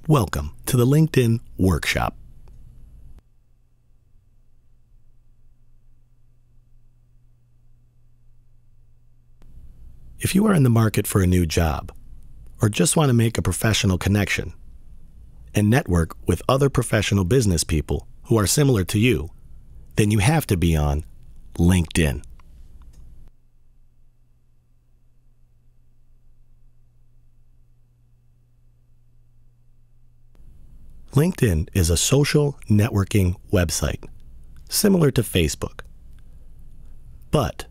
Welcome to the LinkedIn Workshop. If you are in the market for a new job, or just want to make a professional connection, and network with other professional business people who are similar to you, then you have to be on LinkedIn. LinkedIn is a social networking website, similar to Facebook. But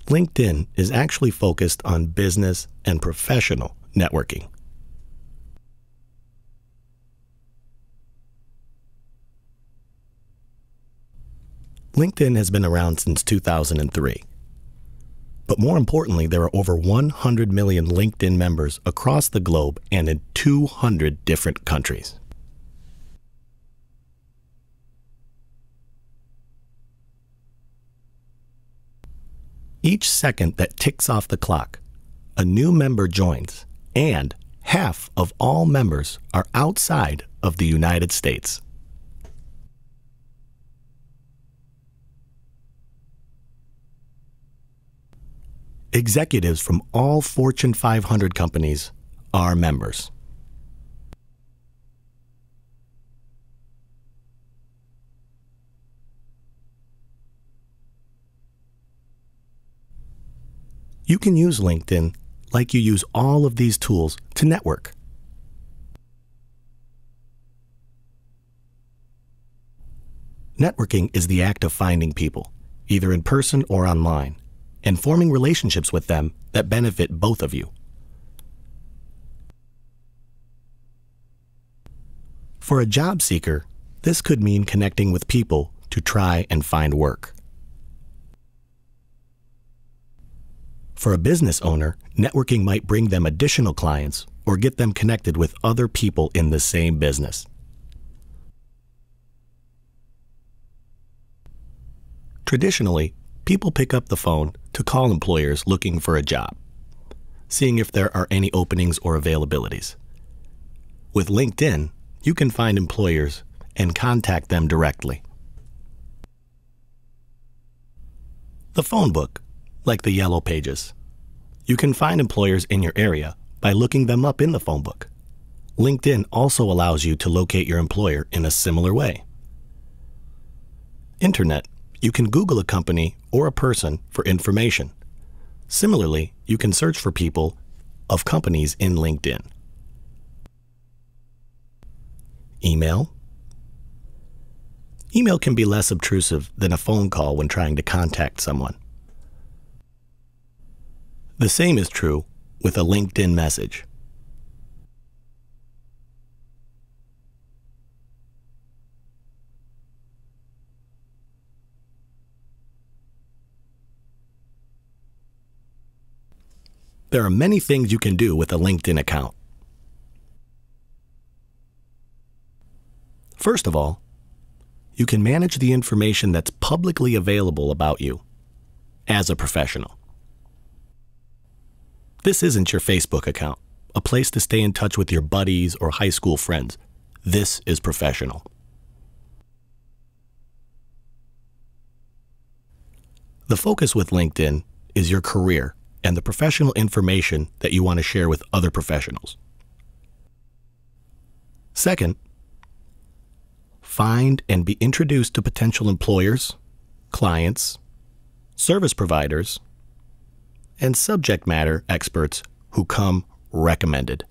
LinkedIn is actually focused on business and professional networking. LinkedIn has been around since 2003. But more importantly, there are over 100 million LinkedIn members across the globe and in 200 different countries. Each second that ticks off the clock, a new member joins, and half of all members are outside of the United States. Executives from all Fortune 500 companies are members. You can use LinkedIn like you use all of these tools to network. Networking is the act of finding people, either in person or online, and forming relationships with them that benefit both of you. For a job seeker, this could mean connecting with people to try and find work. For a business owner, networking might bring them additional clients or get them connected with other people in the same business. Traditionally, people pick up the phone to call employers looking for a job, seeing if there are any openings or availabilities. With LinkedIn, you can find employers and contact them directly. The phone book, like the yellow pages. You can find employers in your area by looking them up in the phone book. LinkedIn also allows you to locate your employer in a similar way. Internet. You can Google a company or a person for information. Similarly, you can search for people of companies in LinkedIn. Email. Email can be less obtrusive than a phone call when trying to contact someone. The same is true with a LinkedIn message. There are many things you can do with a LinkedIn account. First of all, you can manage the information that's publicly available about you as a professional. This isn't your Facebook account, a place to stay in touch with your buddies or high school friends. This is professional. The focus with LinkedIn is your career and the professional information that you want to share with other professionals. Second, find and be introduced to potential employers, clients, service providers, and subject matter experts who come recommended.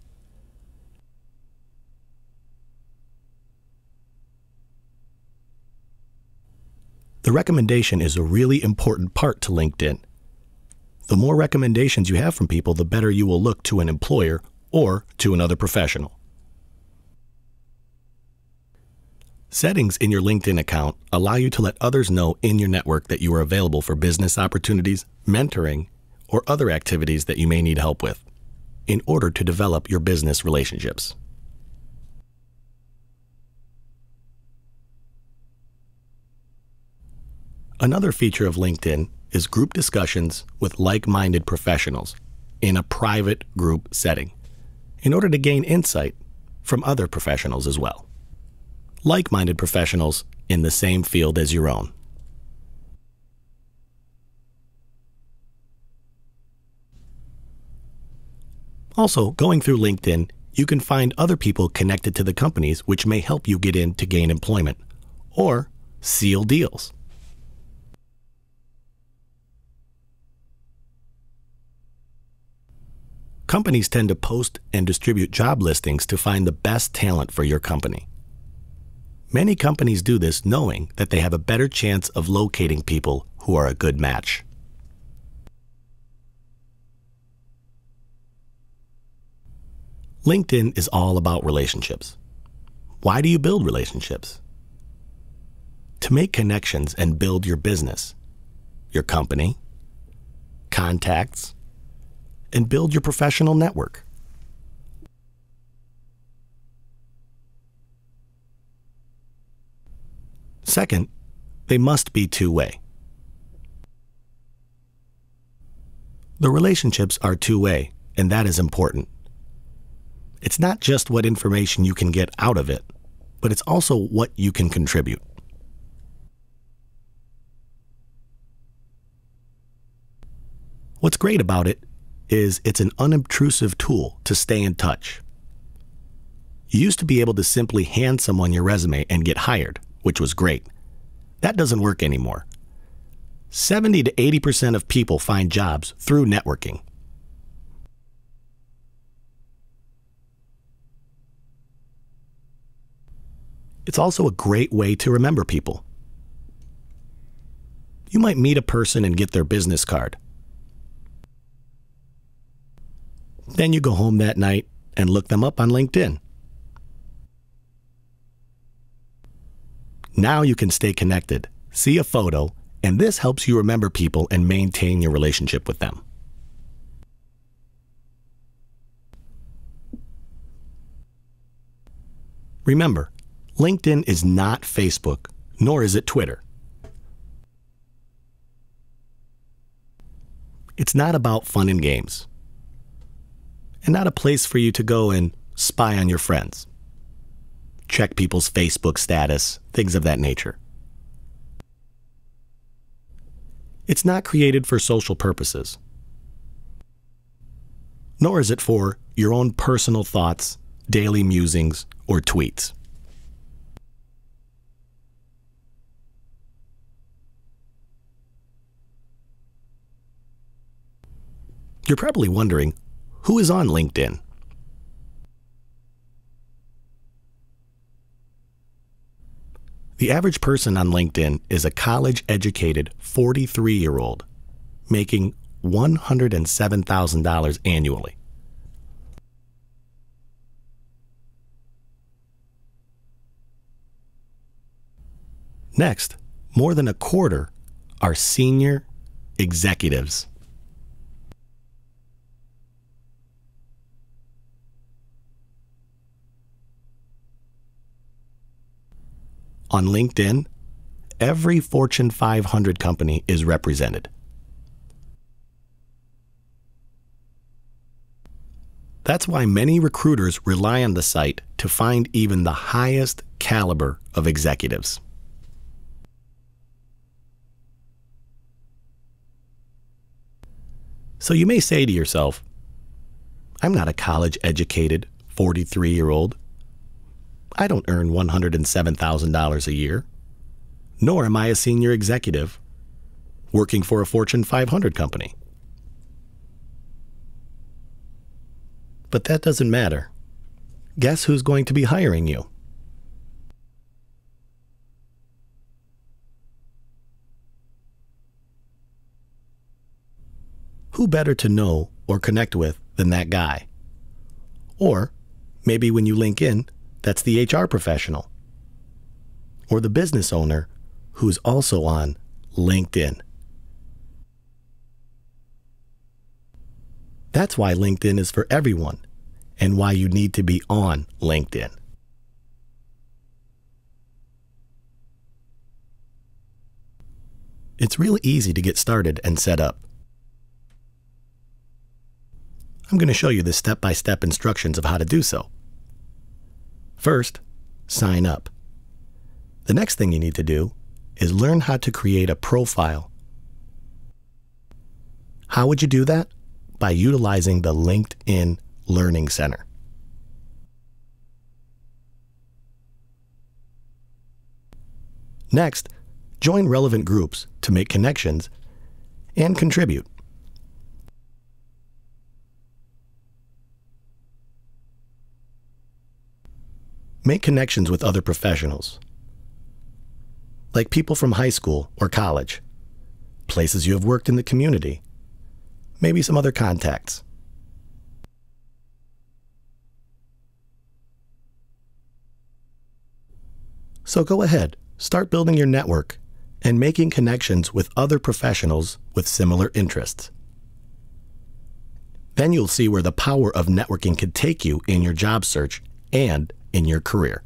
The recommendation is a really important part to LinkedIn. The more recommendations you have from people, the better you will look to an employer or to another professional. Settings in your LinkedIn account allow you to let others know in your network that you are available for business opportunities, mentoring, or other activities that you may need help with in order to develop your business relationships. Another feature of LinkedIn is group discussions with like-minded professionals in a private group setting in order to gain insight from other professionals as well. Like-minded professionals in the same field as your own. Also, going through LinkedIn, you can find other people connected to the companies which may help you get in to gain employment or seal deals. Companies tend to post and distribute job listings to find the best talent for your company. Many companies do this knowing that they have a better chance of locating people who are a good match. LinkedIn is all about relationships. Why do you build relationships? To make connections and build your business, your company, contacts, and build your professional network. Second, they must be two-way. The relationships are two-way, and that is important. It's not just what information you can get out of it, but it's also what you can contribute. What's great about it is it's an unobtrusive tool to stay in touch. You used to be able to simply hand someone your resume and get hired, which was great. That doesn't work anymore. 70 to 80% of people find jobs through networking. It's also a great way to remember people. You might meet a person and get their business card. Then you go home that night and look them up on LinkedIn. Now you can stay connected, see a photo, and this helps you remember people and maintain your relationship with them. Remember, LinkedIn is not Facebook, nor is it Twitter. It's not about fun and games, and not a place for you to go and spy on your friends, check people's Facebook status, things of that nature. It's not created for social purposes, nor is it for your own personal thoughts, daily musings, or tweets. You're probably wondering, who is on LinkedIn? The average person on LinkedIn is a college-educated 43-year-old making $107,000 annually. Next, more than a quarter are senior executives. On LinkedIn, every Fortune 500 company is represented. That's why many recruiters rely on the site to find even the highest caliber of executives. So you may say to yourself, I'm not a college-educated 43-year-old. I don't earn $107,000 a year, nor am I a senior executive working for a Fortune 500 company. But that doesn't matter. Guess who's going to be hiring you? Who better to know or connect with than that guy? Or maybe when you link in, that's the HR professional or the business owner who's also on LinkedIn. That's why LinkedIn is for everyone and why you need to be on LinkedIn. It's really easy to get started and set up. I'm going to show you the step-by-step instructions of how to do so. First, sign up. The next thing you need to do is learn how to create a profile. How would you do that? By utilizing the LinkedIn Learning Center. Next, join relevant groups to make connections and contribute. Make connections with other professionals, like people from high school or college, places you have worked in the community, maybe some other contacts. So go ahead, start building your network and making connections with other professionals with similar interests. Then you'll see where the power of networking could take you in your job search and in your career.